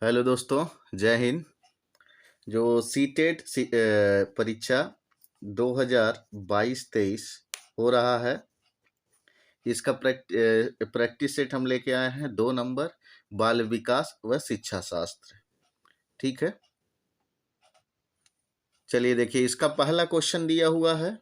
Hello दोस्तों, जय हिंद। जो सीटेट परीक्षा 2022-23 हो रहा है, इसका प्रैक्टिस सेट हम लेके आए हैं 2 नंबर, बाल विकास व शिक्षा शास्त्र। ठीक है, चलिए देखिए, इसका पहला क्वेश्चन दिया हुआ है।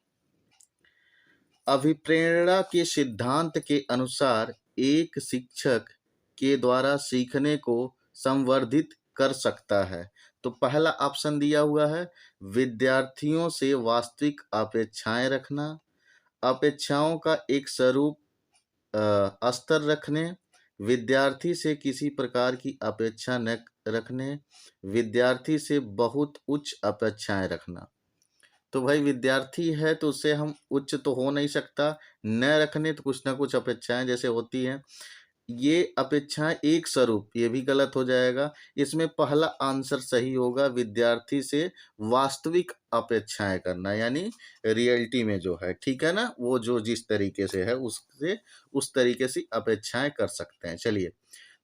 अभिप्रेरणा के सिद्धांत के अनुसार एक शिक्षक के द्वारा सीखने को संवर्धित कर सकता है। तो पहला ऑप्शन दिया हुआ है, विद्यार्थियों से वास्तविक अपेक्षाएं रखना, अपेक्षाओं का एक स्वरूप स्तर रखने, विद्यार्थी से किसी प्रकार की अपेक्षा न रखने, विद्यार्थी से बहुत उच्च अपेक्षाएं रखना। तो भाई विद्यार्थी है तो उससे हम उच्च तो हो नहीं सकता, न रखने तो कुछ ना कुछ अपेक्षाएं जैसे होती हैं, ये अपेक्षाएं एक स्वरूप, ये भी गलत हो जाएगा। इसमें पहला आंसर सही होगा, विद्यार्थी से वास्तविक अपेक्षाएं करना, यानी रियलिटी में जो है, ठीक है ना, वो जो जिस तरीके से है उससे उस तरीके से अपेक्षाएं कर सकते हैं। चलिए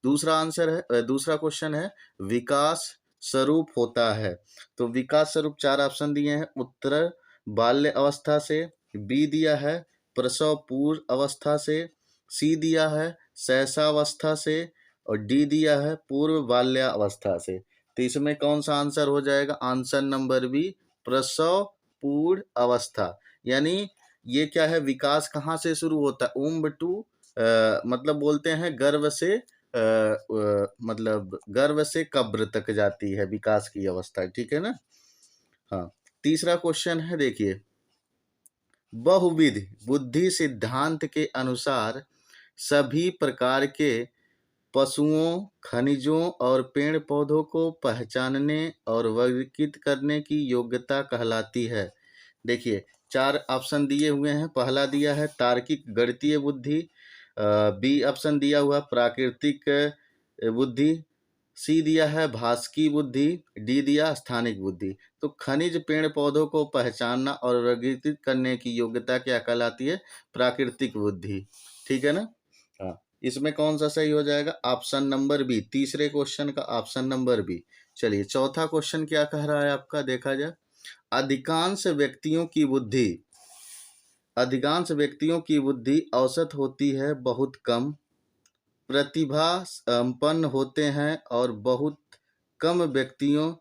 दूसरा आंसर है, दूसरा क्वेश्चन है, विकास स्वरूप होता है। तो विकास स्वरूप 4 ऑप्शन दिए हैं, उत्तर बाल्य अवस्था से, बी दिया है प्रसव पूर्व अवस्था से, सी दिया है शैशवावस्था से, और डी दिया है पूर्व बाल्यावस्था से। तो इसमें कौन सा आंसर हो जाएगा? आंसर नंबर बी, प्रसव पूर्व अवस्था। यानी ये क्या है, विकास कहाँ से शुरू होता है? उम्ब टू मतलब बोलते हैं गर्भ से मतलब गर्भ से कब्र तक जाती है विकास की अवस्था, ठीक है ना। हाँ, तीसरा क्वेश्चन है, देखिए, बहुविध बुद्धि सिद्धांत के अनुसार सभी प्रकार के पशुओं, खनिजों और पेड़ पौधों को पहचानने और वर्गीकृत करने की योग्यता कहलाती है। देखिए 4 ऑप्शन दिए हुए हैं। पहला दिया है तार्किक गणितीय बुद्धि, बी ऑप्शन दिया हुआ प्राकृतिक बुद्धि, सी दिया है भाषकी बुद्धि, डी दिया स्थानिक बुद्धि। तो खनिज पेड़ पौधों को पहचानना और वर्गीकृत करने की योग्यता क्या कहलाती है? प्राकृतिक बुद्धि, ठीक है ना। हाँ, इसमें कौन सा सही हो जाएगा? ऑप्शन नंबर बी, तीसरे क्वेश्चन का ऑप्शन नंबर बी। चलिए चौथा क्वेश्चन क्या कह रहा है आपका, देखा जाए। अधिकांश व्यक्तियों की बुद्धि औसत होती है, बहुत कम प्रतिभा संपन्न होते हैं और बहुत कम व्यक्तियों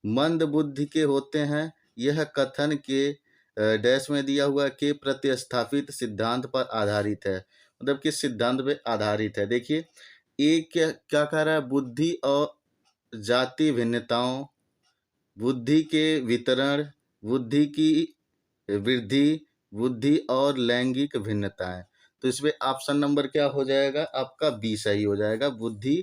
मंद बुद्धि के होते हैं। यह कथन के डैश में दिया हुआ के प्रतिस्थापित सिद्धांत पर आधारित है। मतलब किस सिद्धांत पे आधारित है? देखिए, एक क्या क्या कह रहा है, बुद्धि और जाति भिन्नताओं, बुद्धि के वितरण, बुद्धि की वृद्धि, बुद्धि और लैंगिक भिन्नताएं। तो इसमें ऑप्शन नंबर क्या हो जाएगा? आपका बी सही हो जाएगा, बुद्धि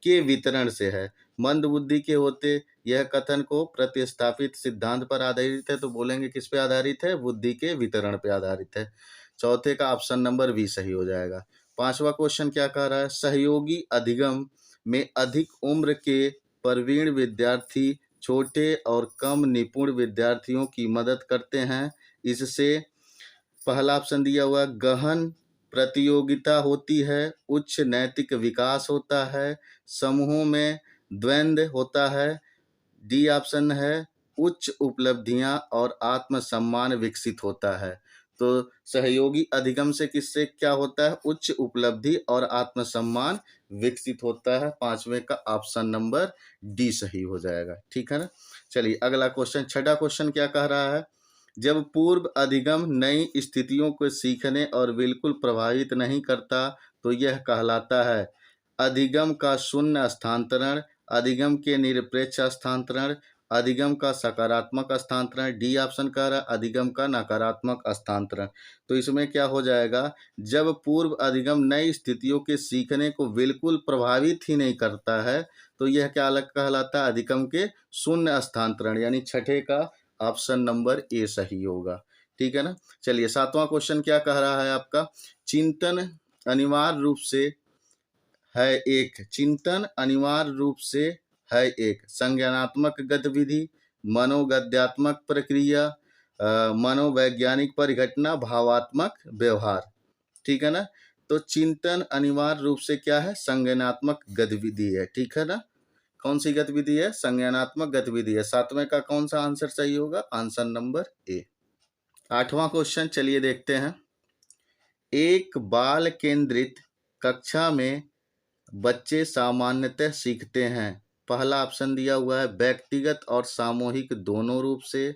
के वितरण से है। मंद बुद्धि के होते, यह कथन को प्रतिस्थापित सिद्धांत पर आधारित है, तो बोलेंगे किस पे आधारित है? बुद्धि के वितरण पे आधारित है। चौथे का ऑप्शन नंबर बी सही हो जाएगा। पांचवा क्वेश्चन क्या कह रहा है, सहयोगी अधिगम में अधिक उम्र के प्रवीण विद्यार्थी छोटे और कम निपुण विद्यार्थियों की मदद करते हैं। इससे पहला ऑप्शन दिया हुआ, गहन प्रतियोगिता होती है, उच्च नैतिक विकास होता है, समूहों में द्वंद्व होता है, डी ऑप्शन है उच्च उपलब्धियां और आत्मसम्मान विकसित होता है। तो सहयोगी अधिगम से किससे क्या होता है? उच्च उपलब्धि और आत्मसम्मान विकसित होता है। पांचवें का ऑप्शन नंबर डी सही हो जाएगा, ठीक है ना। चलिए अगला क्वेश्चन, छठा क्वेश्चन क्या कह रहा है, जब पूर्व अधिगम नई स्थितियों को सीखने और बिल्कुल प्रभावित नहीं करता तो यह कहलाता है अधिगम का शून्य स्थानांतरण, अधिगम के निरपेक्ष स्थानांतरण, अधिगम का सकारात्मक स्थानांतरण, डी ऑप्शन कह रहा है अधिगम का नकारात्मक स्थानांतरण। तो इसमें क्या हो जाएगा, जब पूर्व अधिगम नई स्थितियों के सीखने को बिल्कुल प्रभावित ही नहीं करता है तो यह क्या अलग कहलाता है? अधिगम के शून्य स्थानांतरण, यानी छठे का ऑप्शन नंबर ए सही होगा, ठीक है ना। चलिए सातवां क्वेश्चन क्या कह रहा है आपका, चिंतन अनिवार्य रूप से है एक संज्ञानात्मक गतिविधि, मनोगद्यात्मक प्रक्रिया, मनोवैज्ञानिक परिघटना, भावात्मक व्यवहार, ठीक है ना। तो चिंतन अनिवार्य रूप से क्या है? संज्ञानात्मक गतिविधि है, ठीक है ना। कौन सी गतिविधि है? संज्ञानात्मक गतिविधि है। 7वें का कौन सा आंसर सही होगा? Answer number A. 8वां क्वेश्चन चलिए देखते हैं। एक बाल केंद्रित कक्षा में बच्चे सामान्यतः सीखते हैं। पहला ऑप्शन दिया हुआ है व्यक्तिगत और सामूहिक दोनों रूप से,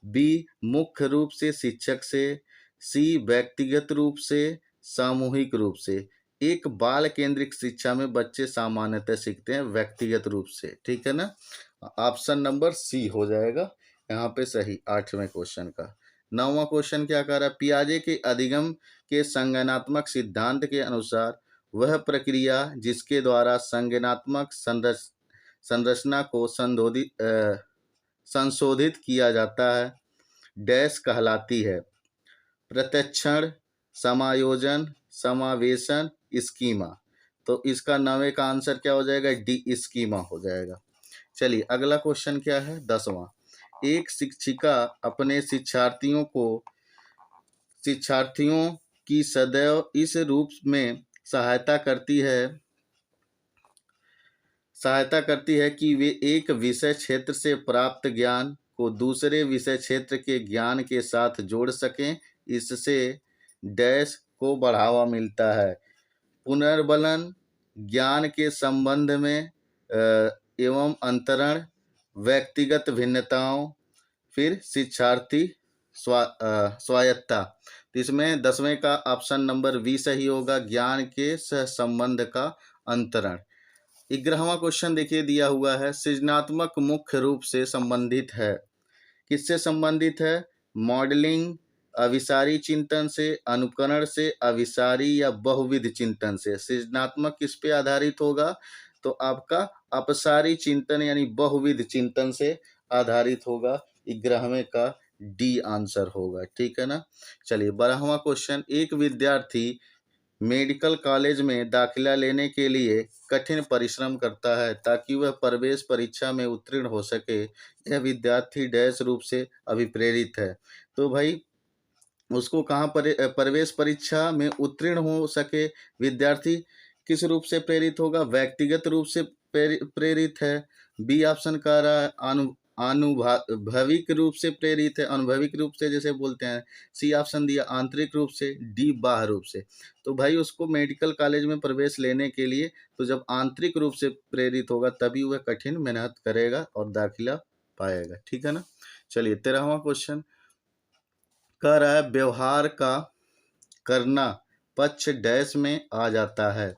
बी मुख्य रूप से शिक्षक से, सी व्यक्तिगत रूप से, सामूहिक रूप से। एक बाल केंद्रित शिक्षा में बच्चे सामान्यतः सीखते हैं व्यक्तिगत रूप से, ठीक है ना। ऑप्शन नंबर सी हो जाएगा यहाँ पे सही 8वें क्वेश्चन का। 9वां क्वेश्चन क्या कर रहा है? पियाजे के अधिगम के संज्ञानात्मक सिद्धांत के अनुसार वह प्रक्रिया जिसके द्वारा संज्ञानात्मक संरचना को संशोधित किया जाता है डैश कहलाती है? प्रत्यक्षण, समायोजन, समावेशन, स्कीमा। तो इसका 9वें का आंसर क्या हो जाएगा? डी स्कीमा हो जाएगा। चलिए अगला क्वेश्चन क्या है? 10वां। एक शिक्षिका अपने शिक्षार्थियों की सदैव इस रूप में सहायता करती है कि वे एक विषय क्षेत्र से प्राप्त ज्ञान को दूसरे विषय क्षेत्र के ज्ञान के साथ जोड़ सकें। इससे डैश को बढ़ावा मिलता है। पुनर्बलन, ज्ञान के संबंध में एवं अंतरण, व्यक्तिगत भिन्नताओं, फिर शिक्षार्थी स्वायत्ता। तो इसमें 10वें का ऑप्शन नंबर बी सही होगा, ज्ञान के सहसंबंध का अंतरण। 11वां क्वेश्चन देखिए दिया हुआ है, सृजनात्मक मुख्य रूप से संबंधित है। किससे संबंधित है? मॉडलिंग, अभिसारी चिंतन से, अनुकरण से, अभिसारी या बहुविध चिंतन से। सृजनात्मक किस पे आधारित होगा? तो आपका अपसारी चिंतन यानी बहुविध चिंतन से आधारित होगा। 11वें का डी आंसर होगा, ठीक है ना। चलिए 12वां क्वेश्चन, एक विद्यार्थी मेडिकल कॉलेज में दाखिला लेने के लिए कठिन परिश्रम करता है ताकि वह प्रवेश परीक्षा में उत्तीर्ण हो सके। यह विद्यार्थी डैश रूप से अभिप्रेरित है। तो भाई उसको कहाँ पर प्रवेश परीक्षा में उत्तीर्ण हो सके विद्यार्थी किस रूप से प्रेरित होगा? व्यक्तिगत रूप से प्रेरित है। बी ऑप्शन कह रहा है अनुभविक रूप से प्रेरित है, अनुभविक रूप से जैसे बोलते हैं। सी ऑप्शन दिया आंतरिक रूप से, डी बाह्य रूप से। तो भाई उसको मेडिकल कॉलेज में प्रवेश लेने के लिए तो जब आंतरिक रूप से प्रेरित होगा तभी वह कठिन मेहनत करेगा और दाखिला पाएगा, ठीक है ना। चलिए 13वां क्वेश्चन कह रहा है व्यवहार का करना पक्ष डैश में आ जाता है।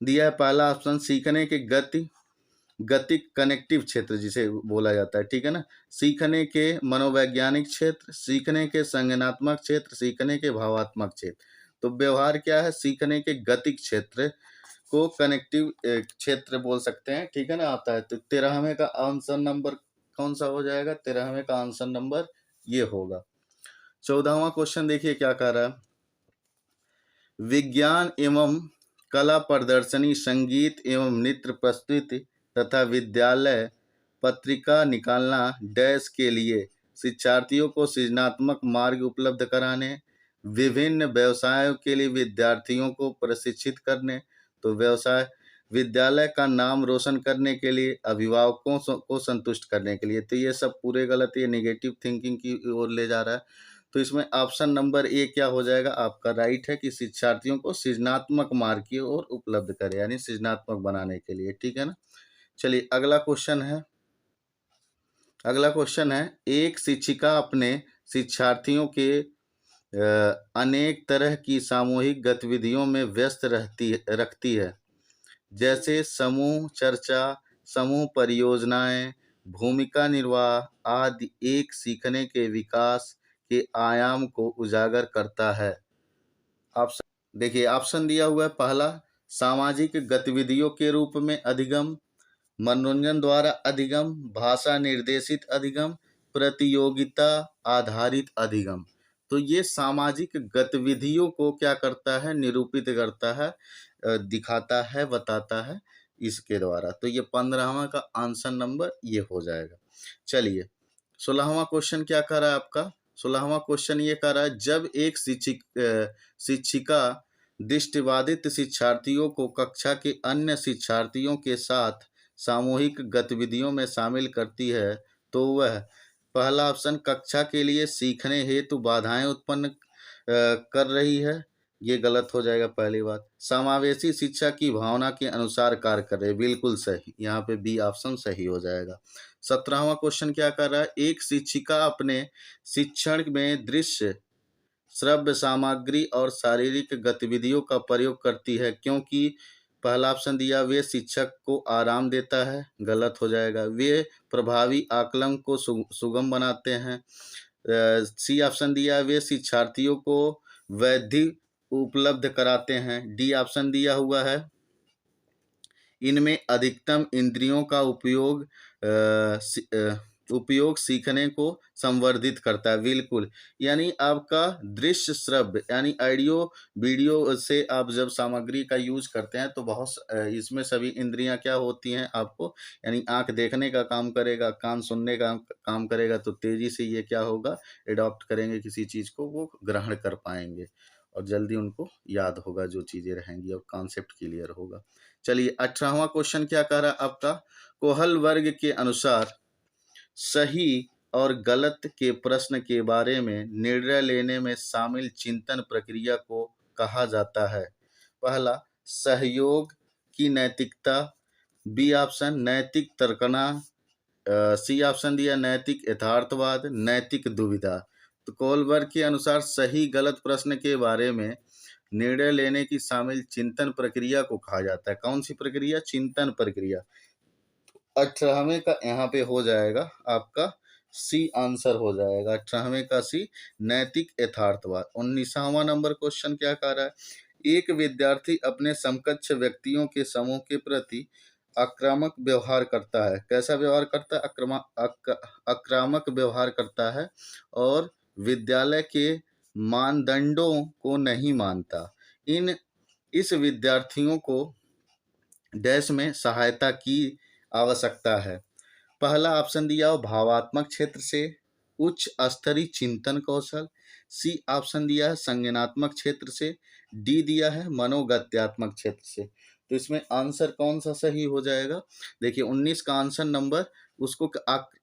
दिया है पहला ऑप्शन सीखने के गतिक कनेक्टिव क्षेत्र जिसे बोला जाता है, ठीक है ना। सीखने के मनोवैज्ञानिक क्षेत्र, सीखने के संज्ञानात्मक क्षेत्र, सीखने के भावात्मक क्षेत्र। तो व्यवहार क्या है? सीखने के गतिक क्षेत्र को कनेक्टिव क्षेत्र बोल सकते हैं, ठीक है ना, आता है। तो 13वें का आंसर नंबर कौन सा हो जाएगा? 13वें का आंसर नंबर ये होगा। 14वां क्वेश्चन देखिए क्या कह रहा है, विज्ञान एवं कला प्रदर्शनी, संगीत एवं नृत्य प्रस्तुति तथा विद्यालय पत्रिका निकालना डैश के लिए शिक्षार्थियों को सृजनात्मक मार्ग उपलब्ध कराने, विभिन्न व्यवसायों के लिए विद्यार्थियों को प्रशिक्षित करने, तो व्यवसाय विद्यालय का नाम रोशन करने के लिए, अभिभावकों को संतुष्ट करने के लिए। तो ये सब पूरे गलत, ये नेगेटिव थिंकिंग की ओर ले जा रहा है। तो इसमें ऑप्शन नंबर ए क्या हो जाएगा? आपका राइट है कि शिक्षार्थियों को सृजनात्मक मार्ग की ओर उपलब्ध करे, यानी सृजनात्मक बनाने के लिए, ठीक है ना। चलिए अगला क्वेश्चन है, एक शिक्षिका अपने शिक्षार्थियों के अनेक तरह की सामूहिक गतिविधियों में व्यस्त रखती है, जैसे समूह चर्चा, समूह परियोजनाएं, भूमिका निर्वाह आदि। एक सीखने के विकास के आयाम को उजागर करता है। ऑप्शन देखिए, ऑप्शन दिया हुआ है पहला सामाजिक गतिविधियों के रूप में अधिगम, मनोरंजन द्वारा अधिगम, भाषा निर्देशित अधिगम, प्रतियोगिता आधारित अधिगम। तो ये सामाजिक गतिविधियों को क्या करता है? निरूपित करता है, दिखाता है, बताता है इसके द्वारा। तो ये 15वां का आंसर नंबर ये हो जाएगा। चलिए 16वां क्वेश्चन क्या कर रहा है आपका? 16वां क्वेश्चन ये कर रहा है, जब एक शिक्षिका दृष्टिबाधित शिक्षार्थियों को कक्षा के अन्य शिक्षार्थियों के साथ सामूहिक गतिविधियों में शामिल करती है तो वह, पहला ऑप्शन, कक्षा के लिए सीखने हेतु बाधाएं उत्पन्न कर रही है, ये गलत हो जाएगा पहली बात। समावेशी शिक्षा की भावना के अनुसार कार्य कर रही है, बिल्कुल सही, यहाँ पे बी ऑप्शन सही हो जाएगा। 17वां क्वेश्चन क्या कर रहा है, एक शिक्षिका अपने शिक्षण में दृश्य, श्रव्य सामग्री और शारीरिक गतिविधियों का प्रयोग करती है क्योंकि, पहला ऑप्शन दिया, वे शिक्षक को आराम देता है, गलत हो जाएगा। वे प्रभावी आकलन को सुगम बनाते हैं, सी ऑप्शन दिया, वे शिक्षार्थियों को वैधि उपलब्ध कराते हैं, डी ऑप्शन दिया हुआ है, इनमें अधिकतम इंद्रियों का उपयोग सीखने को संवर्धित करता है, बिल्कुल। यानी आपका दृश्य श्रव्य यानी ऑडियो वीडियो से आप जब सामग्री का यूज करते हैं तो बहुत इसमें सभी इंद्रियां क्या होती हैं आपको, यानी आंख देखने का काम करेगा, कान सुनने का काम करेगा, तो तेजी से ये क्या होगा, एडॉप्ट करेंगे किसी चीज को, वो ग्रहण कर पाएंगे और जल्दी उनको याद होगा जो चीजें रहेंगी और कॉन्सेप्ट क्लियर होगा। चलिए 18वां क्वेश्चन क्या कह रहा है आपका, कोहल वर्ग के अनुसार सही और गलत के प्रश्न के बारे में निर्णय लेने में शामिल चिंतन प्रक्रिया को कहा जाता है, पहला, सहयोग की नैतिकता, बी ऑप्शन, नैतिक तर्कना, सी ऑप्शन दिया, नैतिक यथार्थवाद, नैतिक दुविधा। तो कोहलबर्ग के अनुसार सही गलत प्रश्न के बारे में निर्णय लेने की शामिल चिंतन प्रक्रिया को कहा जाता है, कौन सी प्रक्रिया, चिंतन प्रक्रिया। 18वें का यहाँ पे हो जाएगा आपका सी आंसर हो जाएगा, 18वें का सी, नैतिक यथार्थवाद। 19वां नंबर क्वेश्चन क्या कह रहा है, एक विद्यार्थी अपने समकक्ष व्यक्तियों के समूह के प्रति आक्रामक व्यवहार करता है, कैसा व्यवहार करता है, आक्रामक व्यवहार करता है और विद्यालय के मानदंडों को नहीं मानता। इस विद्यार्थियों को डैश में सहायता की आवश्यकता है, पहला ऑप्शन दिया हो भावात्मक क्षेत्र से, उच्च स्तरीय चिंतन कौशल, सी ऑप्शन दिया है संज्ञानात्मक क्षेत्र से, डी दिया है मनोगत्यात्मक क्षेत्र से। तो इसमें आंसर कौन सा सही हो जाएगा, देखिए 19 का आंसर नंबर, उसको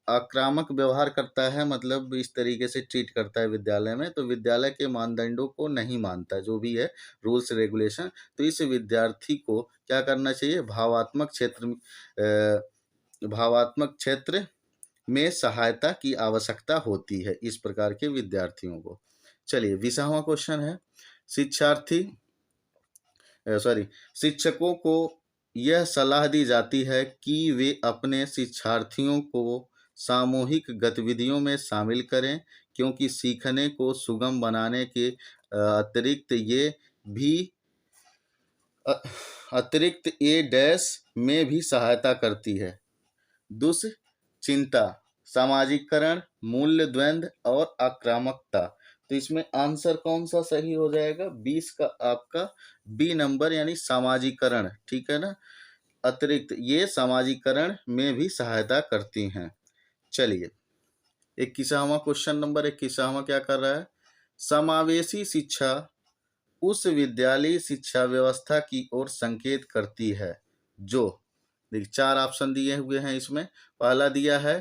आक्रामक व्यवहार करता है, मतलब इस तरीके से ट्रीट करता है विद्यालय में, तो विद्यालय के मानदंडों को नहीं मानता, जो भी है रूल्स रेगुलेशन, तो इस विद्यार्थी को क्या करना चाहिए, भावात्मक क्षेत्र में सहायता की आवश्यकता होती है इस प्रकार के विद्यार्थियों को। चलिए 20वां क्वेश्चन है, शिक्षकों को यह सलाह दी जाती है कि वे अपने शिक्षार्थियों को सामूहिक गतिविधियों में शामिल करें क्योंकि सीखने को सुगम बनाने के अतिरिक्त ये डैश में भी सहायता करती है, दुश्चिंता, सामाजिकरण, मूल्य द्वंद्व और आक्रामकता। तो इसमें आंसर कौन सा सही हो जाएगा, 20 का आपका बी नंबर यानी सामाजिकरण, ठीक है ना, अतिरिक्त ये सामाजिकरण में भी सहायता करती हैं। चलिए 21वां क्वेश्चन नंबर 21वां क्या कर रहा है, समावेशी शिक्षा उस विद्यालयी शिक्षा व्यवस्था की ओर संकेत करती है जो, देखिए 4 ऑप्शन दिए हुए हैं इसमें, पहला दिया है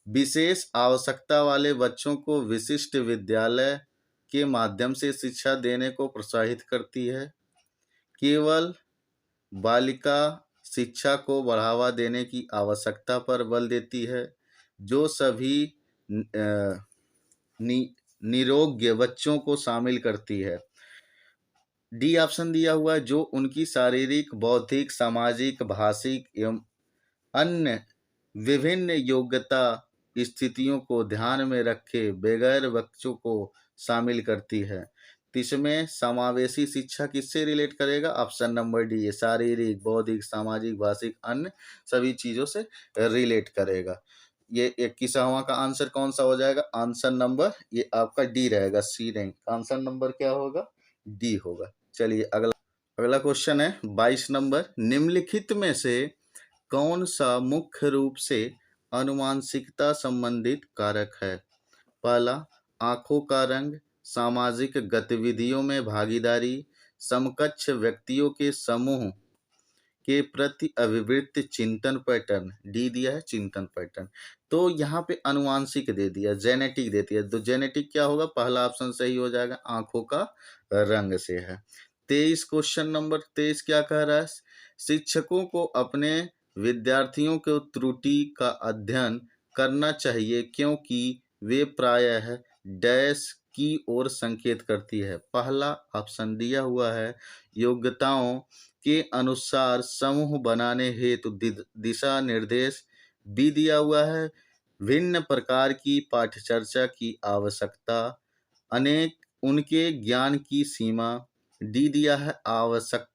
विशेष आवश्यकता वाले बच्चों को विशिष्ट विद्यालय के माध्यम से शिक्षा देने को प्रोत्साहित करती है, केवल बालिका शिक्षा को बढ़ावा देने की आवश्यकता पर बल देती है, जो सभी निरोग्य बच्चों को शामिल करती है, डी ऑप्शन दिया हुआ है, जो उनकी शारीरिक, बौद्धिक, सामाजिक, भाषिक एवं अन्य विभिन्न योग्यता स्थितियों को ध्यान में रखे बगैर बच्चों को शामिल करती है। तो इसमें समावेशी शिक्षा किससे रिलेट करेगा, ऑप्शन नंबर डी, ये शारीरिक, बौद्धिक, सामाजिक, भाषिक अन्य सभी चीज़ों से रिलेट करेगा। ये 21वां का आंसर कौन सा हो जाएगा, आंसर नंबर ये आपका डी रहेगा, सी नहीं, आंसर नंबर क्या होगा, डी होगा। चलिए अगला क्वेश्चन है 22 नंबर, निम्नलिखित में से कौन सा मुख्य रूप से अनुमानसिकता संबंधित कारक है, पहला आंखों का रंग, सामाजिक गतिविधियों में भागीदारी, समकक्ष व्यक्तियों के समूह के प्रति अभिवृत्ति चिंतन पैटर्न, डी दिया है चिंतन पैटर्न। तो यहाँ पे अनुवांशिक दे दिया, जेनेटिक दे दिया, तो जेनेटिक क्या होगा, पहला ऑप्शन सही हो जाएगा, आंखों का रंग से है। 23 क्वेश्चन नंबर 23 क्या कह रहा है, शिक्षकों को अपने विद्यार्थियों को त्रुटि का अध्ययन करना चाहिए क्योंकि वे प्रायः डैश की ओर संकेत करती है। पहला ऑप्शन दिया हुआ है योग्यताओं के अनुसार समूह बनाने हेतु दिशा निर्देश, बी दिया हुआ है भिन्न प्रकार की पाठचर्चा की आवश्यकता, अनेक उनके ज्ञान की सीमा, डी दिया है आवश्यक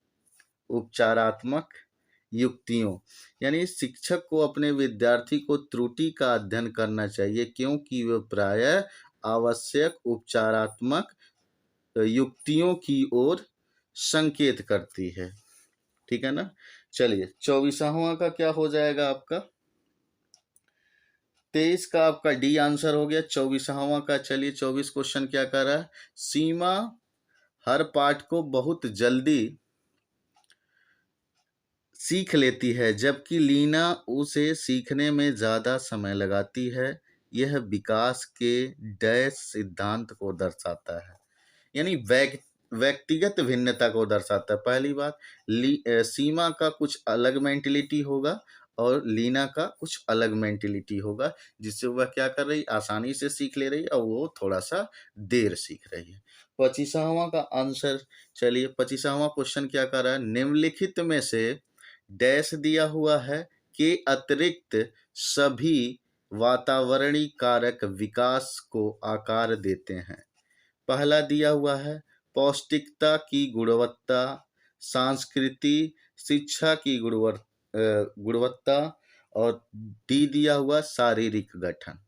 उपचारात्मक युक्तियों। यानी शिक्षक को अपने विद्यार्थी को त्रुटि का अध्ययन करना चाहिए क्योंकि वह प्रायः आवश्यक उपचारात्मक युक्तियों की ओर संकेत करती है। ठीक है ना। चलिए 24वां का क्या हो जाएगा आपका, 23 का आपका डी आंसर हो गया। 24वां का चलिए 24 क्वेश्चन क्या कर रहा है, सीमा हर पाठ को बहुत जल्दी सीख लेती है जबकि लीना उसे सीखने में ज़्यादा समय लगाती है। यह विकास के डैश सिद्धांत को दर्शाता है, यानी व्यक्तिगत भिन्नता को दर्शाता है। पहली बात, सीमा का कुछ अलग मेंटेलिटी होगा और लीना का कुछ अलग मेंटेलिटी होगा, जिससे वह क्या कर रही, आसानी से सीख ले रही और वो थोड़ा सा देर सीख रही है। 25वां का आंसर, चलिए 25वां क्वेश्चन क्या कर रहा है, निम्नलिखित में से डैश दिया हुआ है के अतिरिक्त सभी वातावरणीय कारक विकास को आकार देते हैं। पहला दिया हुआ है पौष्टिकता की गुणवत्ता, संस्कृति, शिक्षा की गुणवत्ता, और डी दिया हुआ शारीरिक गठन।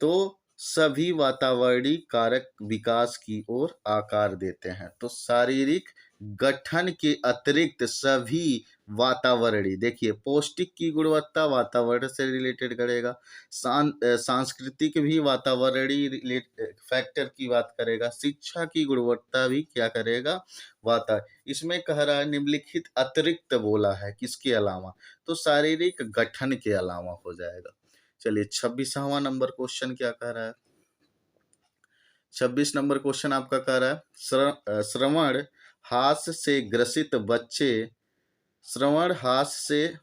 तो सभी वातावरणीय कारक विकास की ओर आकार देते हैं। तो शारीरिक गठन के अतिरिक्त सभी वातावरणीय, देखिए पौष्टिक की गुणवत्ता वातावरण से रिलेटेड करेगा, सांस्कृतिक भी वातावरणीय फैक्टर की बात करेगा, शिक्षा की गुणवत्ता भी क्या करेगा, इसमें कह रहा है निम्नलिखित अतिरिक्त बोला है, किसके अलावा, तो शारीरिक गठन के अलावा हो जाएगा। चलिए 26वां नंबर क्वेश्चन क्या कह रहा है, 26 नंबर क्वेश्चन आपका कह रहा है श्रवण हास से ग्रसित बच्चे, श्रवण हास से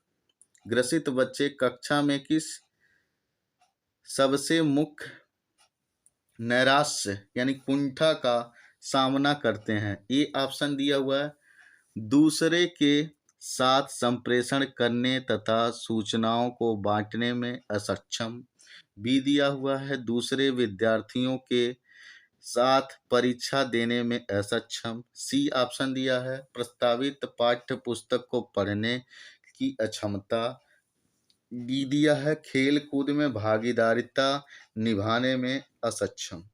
ग्रसित बच्चे कक्षा में किस सबसे मुख्य नैराश्य यानी कुंठा का सामना करते हैं। ये ऑप्शन दिया हुआ है दूसरे के साथ संप्रेषण करने तथा सूचनाओं को बांटने में असक्षम, बी दिया हुआ है दूसरे विद्यार्थियों के साथ परीक्षा देने में असक्षम, सी ऑप्शन दिया है प्रस्तावित पाठ्य पुस्तक को पढ़ने की अक्षमता, डी दिया है खेल कूद में भागीदारिता निभाने में असक्षम।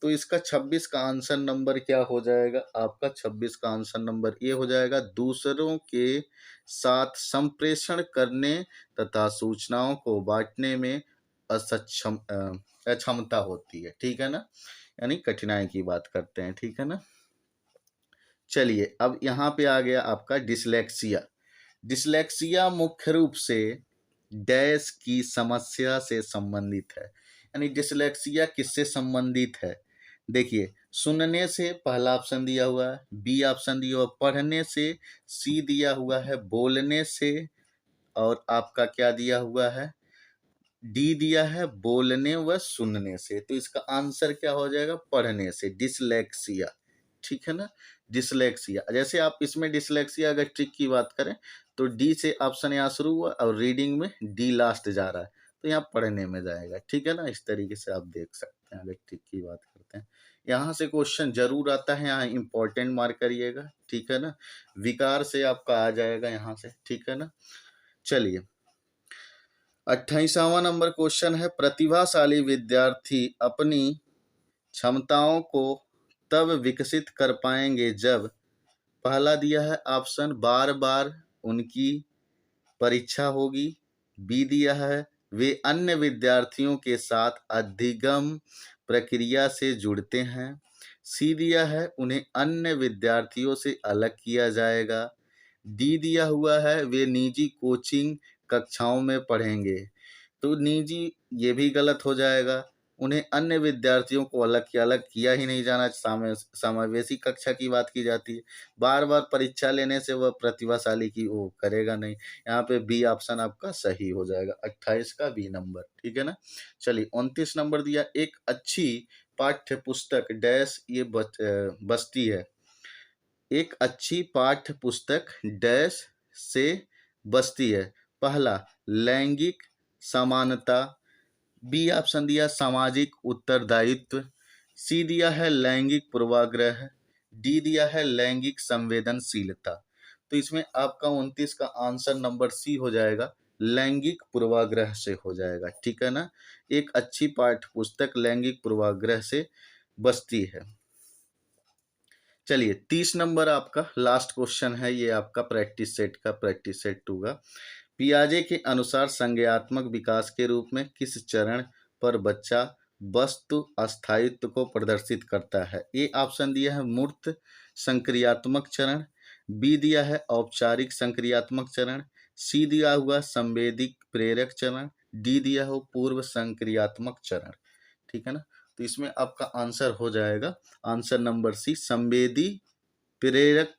तो इसका 26 का आंसर नंबर क्या हो जाएगा आपका, 26 का आंसर नंबर ये हो जाएगा दूसरों के साथ संप्रेषण करने तथा सूचनाओं को बांटने में अक्षमता होती है। ठीक है ना, यानी कठिनाई की बात करते हैं। ठीक है ना। चलिए अब यहाँ पे आ गया आपका डिसलेक्सिया। डिसलेक्सिया मुख्य रूप से डैश की समस्या से संबंधित है, यानी डिसलेक्सिया किससे संबंधित है, देखिए सुनने से पहला ऑप्शन दिया हुआ है, बी ऑप्शन दिया हुआ पढ़ने से, सी दिया हुआ है बोलने से, और आपका क्या दिया हुआ है, डी दिया है बोलने व सुनने से। तो इसका आंसर क्या हो जाएगा, पढ़ने से, डिसलेक्सिया। ठीक है ना, डिसलेक्सिया। जैसे आप इसमें डिसलेक्सिया अगर ट्रिक की बात करें तो डी से ऑप्शन यहाँ शुरू हुआ और रीडिंग में डी लास्ट जा रहा है, तो यहाँ पढ़ने में जाएगा। ठीक है ना, इस तरीके से आप देख सकते हैं अगर ट्रिक की बात करते हैं। यहाँ से क्वेश्चन जरूर आता है, यहाँ इंपॉर्टेंट मार्क करिएगा। ठीक है ना, विकार से आपका आ जाएगा यहाँ से। ठीक है ना। चलिए 28वां नंबर क्वेश्चन है प्रतिभाशाली विद्यार्थी अपनी क्षमताओं को तब विकसित कर पाएंगे जब, पहला दिया है ऑप्शन बार बार उनकी परीक्षा होगी, बी दिया है वे अन्य विद्यार्थियों के साथ अधिगम प्रक्रिया से जुड़ते हैं, सी दिया है उन्हें अन्य विद्यार्थियों से अलग किया जाएगा। डी दिया हुआ है वे निजी कोचिंग कक्षाओं में पढ़ेंगे। तो निजी ये भी गलत हो जाएगा। उन्हें अन्य विद्यार्थियों को अलग किया ही नहीं जाना। समावेशी कक्षा की बात की जाती है। बार बार परीक्षा लेने से वह प्रतिभाशाली की वो करेगा नहीं। यहाँ पे बी ऑप्शन आपका सही हो जाएगा, 28 का बी नंबर। ठीक है ना। चलिए 29 नंबर दिया, एक अच्छी पाठ्य पुस्तक डैश ये बस्ती है। एक अच्छी पाठ्य पुस्तक डैश से बसती है। पहला, लैंगिक समानता। बी ऑप्शन दिया सामाजिक उत्तरदायित्व। सी दिया है लैंगिक पूर्वाग्रह। डी दिया है लैंगिक संवेदनशीलता। तो इसमें आपका 29 का आंसर नंबर सी हो जाएगा, लैंगिक पूर्वाग्रह से हो जाएगा। ठीक है ना। एक अच्छी पाठ्य पुस्तक लैंगिक पूर्वाग्रह से बचती है। चलिए 30 नंबर आपका लास्ट क्वेश्चन है, ये आपका प्रैक्टिस सेट का, प्रैक्टिस सेट 2 का। पियाजे के अनुसार संज्ञात्मक विकास के रूप में किस चरण पर बच्चा वस्तु अस्थायित्व को प्रदर्शित करता है? ए ऑप्शन दिया है मूर्त संक्रियात्मक चरण। बी दिया है औपचारिक संक्रियात्मक चरण। सी दिया हुआ संवेदिक प्रेरक चरण। डी दिया हो पूर्व संक्रियात्मक चरण। ठीक है ना। तो इसमें आपका आंसर हो जाएगा आंसर नंबर सी, संवेदी प्रेरक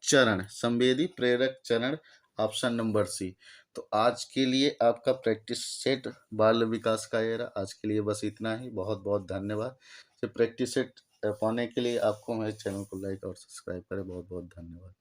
चरण। संवेदी प्रेरक चरण, ऑप्शन नंबर सी। तो आज के लिए आपका प्रैक्टिस सेट बाल विकास का ये रहा। आज के लिए बस इतना ही। बहुत बहुत धन्यवाद। तो प्रैक्टिस सेट पाने के लिए आपको मेरे चैनल को लाइक और सब्सक्राइब करें। बहुत बहुत धन्यवाद।